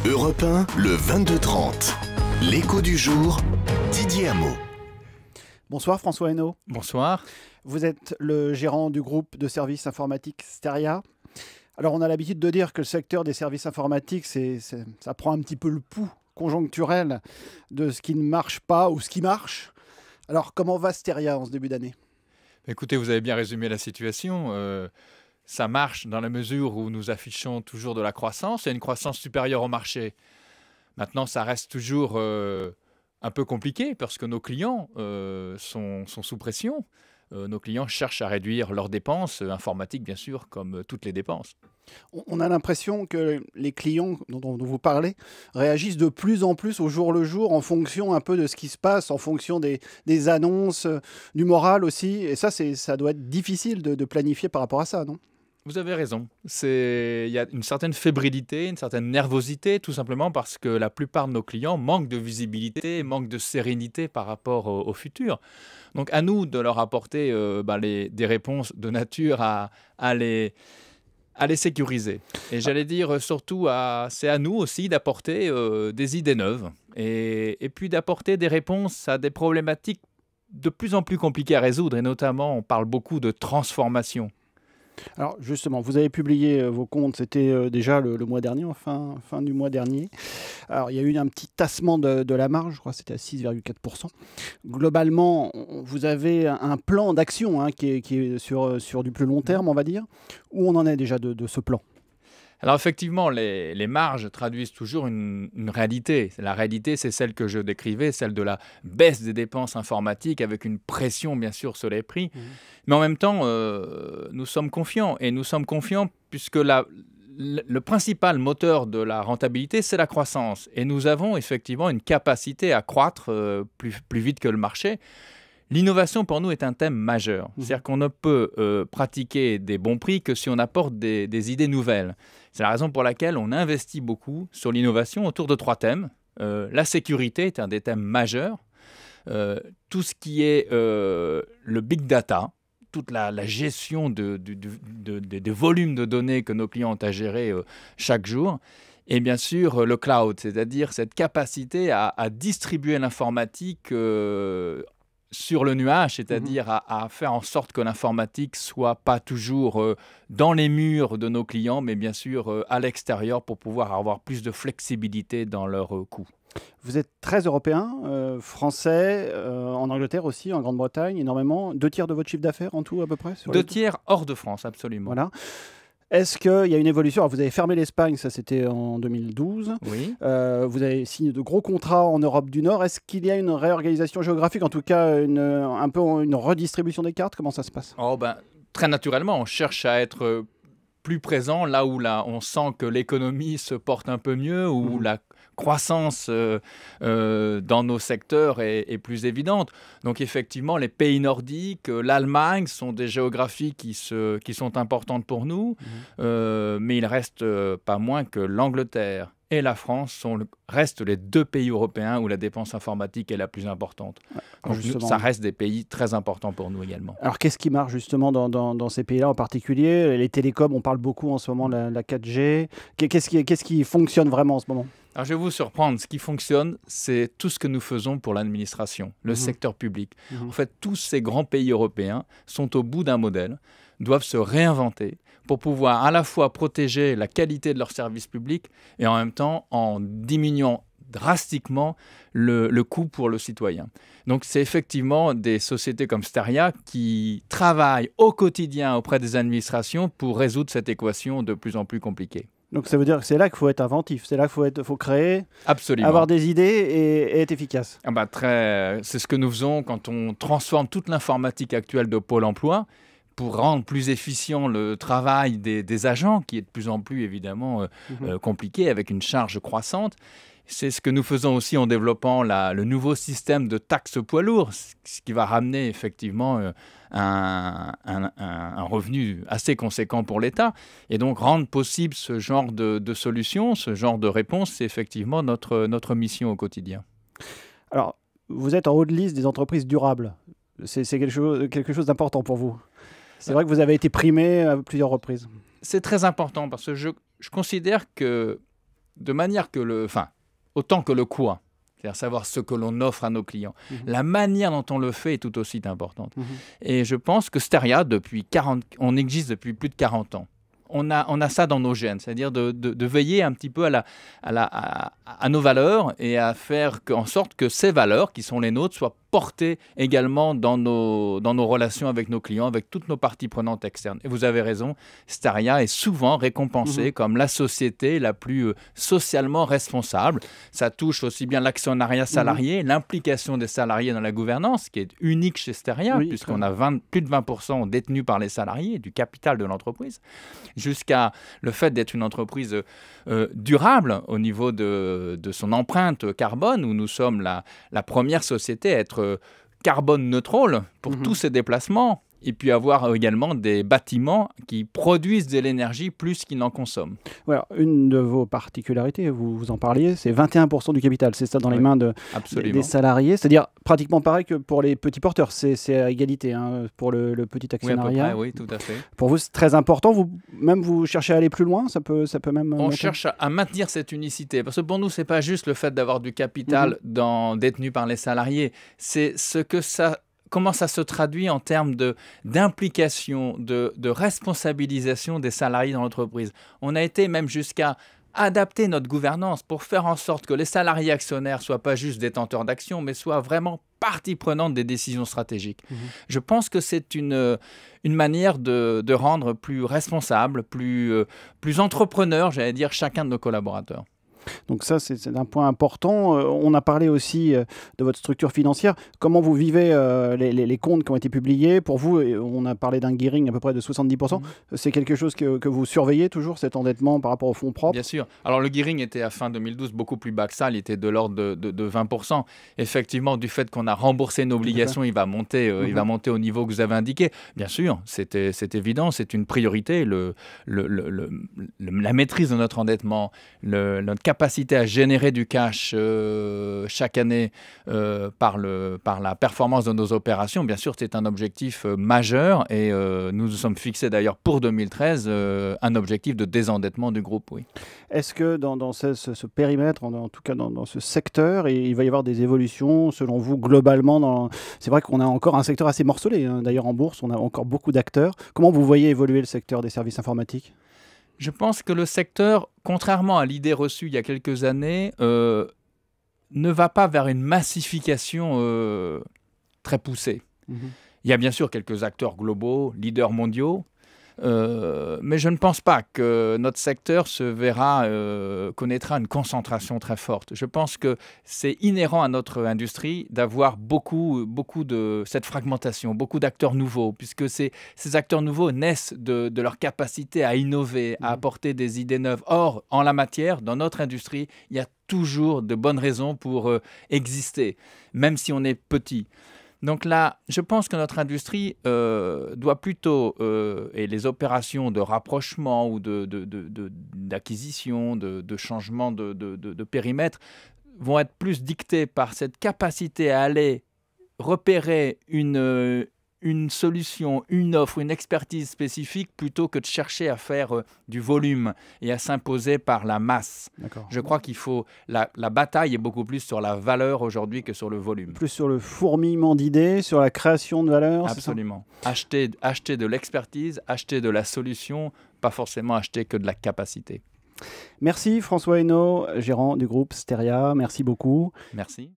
Europe 1, le 22-30. L'écho du jour, Didier Hameau. Bonsoir François Hainaut. Bonsoir. Vous êtes le gérant du groupe de services informatiques Steria. Alors on a l'habitude de dire que le secteur des services informatiques, ça prend un petit peu le pouls conjoncturel de ce qui ne marche pas ou ce qui marche. Alors comment va Steria en ce début d'année ? Écoutez, vous avez bien résumé la situation. Ça marche dans la mesure où nous affichons toujours de la croissance et une croissance supérieure au marché. Maintenant, ça reste toujours un peu compliqué parce que nos clients sont sous pression. Nos clients cherchent à réduire leurs dépenses informatiques, bien sûr, comme toutes les dépenses. On a l'impression que les clients dont vous parlez réagissent de plus en plus au jour le jour en fonction un peu de ce qui se passe, en fonction des annonces, du moral aussi. Et ça doit être difficile de planifier par rapport à ça, non ? Vous avez raison. Il y a une certaine fébrilité, une certaine nervosité, tout simplement parce que la plupart de nos clients manquent de visibilité, manquent de sérénité par rapport au futur. Donc à nous de leur apporter des réponses de nature à les sécuriser. Et j'allais dire surtout, c'est à nous aussi d'apporter des idées neuves et puis d'apporter des réponses à des problématiques de plus en plus compliquées à résoudre. Et notamment, on parle beaucoup de transformation. Alors justement, vous avez publié vos comptes, c'était déjà le mois dernier, fin du mois dernier. Alors il y a eu un petit tassement de la marge, je crois que c'était à 6,4%. Globalement, vous avez un plan d'action qui est sur du plus long terme, on va dire. Où on en est déjà de ce plan ? Alors effectivement, les marges traduisent toujours une réalité. La réalité, c'est celle que je décrivais, celle de la baisse des dépenses informatiques avec une pression bien sûr sur les prix. Mais en même temps, nous sommes confiants. Et nous sommes confiants puisque le principal moteur de la rentabilité, c'est la croissance. Et nous avons effectivement une capacité à croître plus vite que le marché. L'innovation, pour nous, est un thème majeur. C'est-à-dire qu'on ne peut pratiquer des bons prix que si on apporte des idées nouvelles. C'est la raison pour laquelle on investit beaucoup sur l'innovation autour de 3 thèmes. La sécurité est un des thèmes majeurs. Tout ce qui est le big data, toute la gestion des volumes de données que nos clients ont à gérer chaque jour. Et bien sûr, le cloud, c'est-à-dire cette capacité à distribuer l'informatique sur le nuage, c'est-à-dire à faire en sorte que l'informatique soit pas toujours dans les murs de nos clients, mais bien sûr à l'extérieur pour pouvoir avoir plus de flexibilité dans leurs coûts. Vous êtes très européen, français, en Angleterre aussi, en Grande-Bretagne, énormément. 2 tiers de votre chiffre d'affaires en tout à peu près ? 2 tiers hors de France, absolument. Voilà. Est-ce qu'il y a une évolution ? Alors, vous avez fermé l'Espagne, ça c'était en 2012. Oui. Vous avez signé de gros contrats en Europe du Nord. Est-ce qu'il y a une réorganisation géographique, en tout cas un peu une redistribution des cartes ? Comment ça se passe ? Très naturellement, on cherche à être plus présent là où on sent que l'économie se porte un peu mieux, où la croissance dans nos secteurs est plus évidente. Donc effectivement, les pays nordiques, l'Allemagne sont des géographies qui sont importantes pour nous, mais il reste pas moins que l'Angleterre et la France restent les 2 pays européens où la dépense informatique est la plus importante. Donc ça reste des pays très importants pour nous également. Alors qu'est-ce qui marche justement dans ces pays-là en particulier ? Les télécoms, on parle beaucoup en ce moment de la 4G. Qu'est-ce qui fonctionne vraiment en ce moment ? Alors, je vais vous surprendre. Ce qui fonctionne, c'est tout ce que nous faisons pour l'administration, le secteur public. En fait, tous ces grands pays européens sont au bout d'un modèle, doivent se réinventer pour pouvoir à la fois protéger la qualité de leurs services publics et en même temps en diminuant drastiquement le coût pour le citoyen. Donc, c'est effectivement des sociétés comme Steria qui travaillent au quotidien auprès des administrations pour résoudre cette équation de plus en plus compliquée. Donc ça veut dire que c'est là qu'il faut être inventif, c'est là qu'il faut créer, absolument, avoir des idées et être efficace. C'est ce que nous faisons quand on transforme toute l'informatique actuelle de Pôle emploi pour rendre plus efficient le travail des agents, qui est de plus en plus évidemment compliqué avec une charge croissante. C'est ce que nous faisons aussi en développant le nouveau système de taxe poids lourd, ce qui va ramener effectivement un revenu assez conséquent pour l'État. Et donc rendre possible ce genre de solution, ce genre de réponse, c'est effectivement notre mission au quotidien. Alors, vous êtes en haut de liste des entreprises durables. C'est quelque chose d'important pour vous. C'est vrai que vous avez été primé à plusieurs reprises. C'est très important parce que je considère que de manière que autant que le quoi, c'est-à-dire savoir ce que l'on offre à nos clients. La manière dont on le fait est tout aussi importante. Et je pense que Steria, on existe depuis plus de 40 ans. On a ça dans nos gènes, c'est-à-dire de veiller un petit peu à nos valeurs et à faire en sorte que ces valeurs, qui sont les nôtres, soient portées également dans nos relations avec nos clients, avec toutes nos parties prenantes externes. Et vous avez raison, Steria est souvent récompensée comme la société la plus socialement responsable. Ça touche aussi bien l'actionnariat salarié, l'implication des salariés dans la gouvernance, qui est unique chez Steria, puisqu'on a plus de 20% détenus par les salariés du capital de l'entreprise, jusqu'à le fait d'être une entreprise durable au niveau de son empreinte carbone, où nous sommes la première société à être carbone neutre pour tous ces déplacements, et puis avoir également des bâtiments qui produisent de l'énergie plus qu'ils n'en consomment. Voilà, une de vos particularités, vous en parliez, c'est 21% du capital, c'est ça dans les mains des salariés, c'est-à-dire pratiquement pareil que pour les petits porteurs, c'est à égalité hein, pour le petit actionnariat. Oui, tout à fait. Pour vous, c'est très important, vous cherchez à aller plus loin, ça peut même... On cherche à maintenir cette unicité, parce que pour nous, ce n'est pas juste le fait d'avoir du capital détenu par les salariés, c'est comment ça se traduit en termes d'implication, de responsabilisation des salariés dans l'entreprise. On a été même jusqu'à adapter notre gouvernance pour faire en sorte que les salariés actionnaires ne soient pas juste détenteurs d'actions, mais soient vraiment partie prenante des décisions stratégiques. Je pense que c'est une manière de rendre plus responsable, plus entrepreneur, j'allais dire, chacun de nos collaborateurs. Donc ça, c'est un point important. On a parlé aussi de votre structure financière. Comment vous vivez les comptes qui ont été publiés? Pour vous, on a parlé d'un gearing à peu près de 70%. C'est quelque chose que vous surveillez toujours, cet endettement par rapport aux fonds propres? Bien sûr. Alors le gearing était à fin 2012 beaucoup plus bas que ça. Il était de l'ordre de 20%. Effectivement, du fait qu'on a remboursé une obligation, il va monter au niveau que vous avez indiqué. Bien sûr, c'est évident, c'est une priorité. La maîtrise de notre endettement, notre capacité à générer du cash chaque année par la performance de nos opérations, bien sûr, c'est un objectif majeur et nous nous sommes fixés d'ailleurs pour 2013 un objectif de désendettement du groupe. Oui. Est-ce que dans ce périmètre, en tout cas dans ce secteur, il va y avoir des évolutions selon vous globalement C'est vrai qu'on a encore un secteur assez morcelé. Hein. D'ailleurs, en bourse, on a encore beaucoup d'acteurs. Comment vous voyez évoluer le secteur des services informatiques ? Je pense que le secteur, contrairement à l'idée reçue il y a quelques années, ne va pas vers une massification très poussée. Il y a bien sûr quelques acteurs globaux, leaders mondiaux, mais je ne pense pas que notre secteur connaîtra une concentration très forte. Je pense que c'est inhérent à notre industrie d'avoir beaucoup de cette fragmentation, beaucoup d'acteurs nouveaux, puisque ces acteurs nouveaux naissent de leur capacité à innover, à apporter des idées neuves. Or, en la matière, dans notre industrie, il y a toujours de bonnes raisons pour exister, même si on est petit. Donc là, je pense que notre industrie doit plutôt, et les opérations de rapprochement ou d'acquisition, de changement de périmètre, vont être plus dictées par cette capacité à aller repérer une solution, une offre, une expertise spécifique, plutôt que de chercher à faire du volume et à s'imposer par la masse. Je crois qu'il faut... La bataille est beaucoup plus sur la valeur aujourd'hui que sur le volume. Plus sur le fourmillement d'idées, sur la création de valeur. Absolument. Acheter de l'expertise, acheter de la solution, pas forcément acheter que de la capacité. Merci François Hainaut, gérant du groupe Steria. Merci beaucoup. Merci.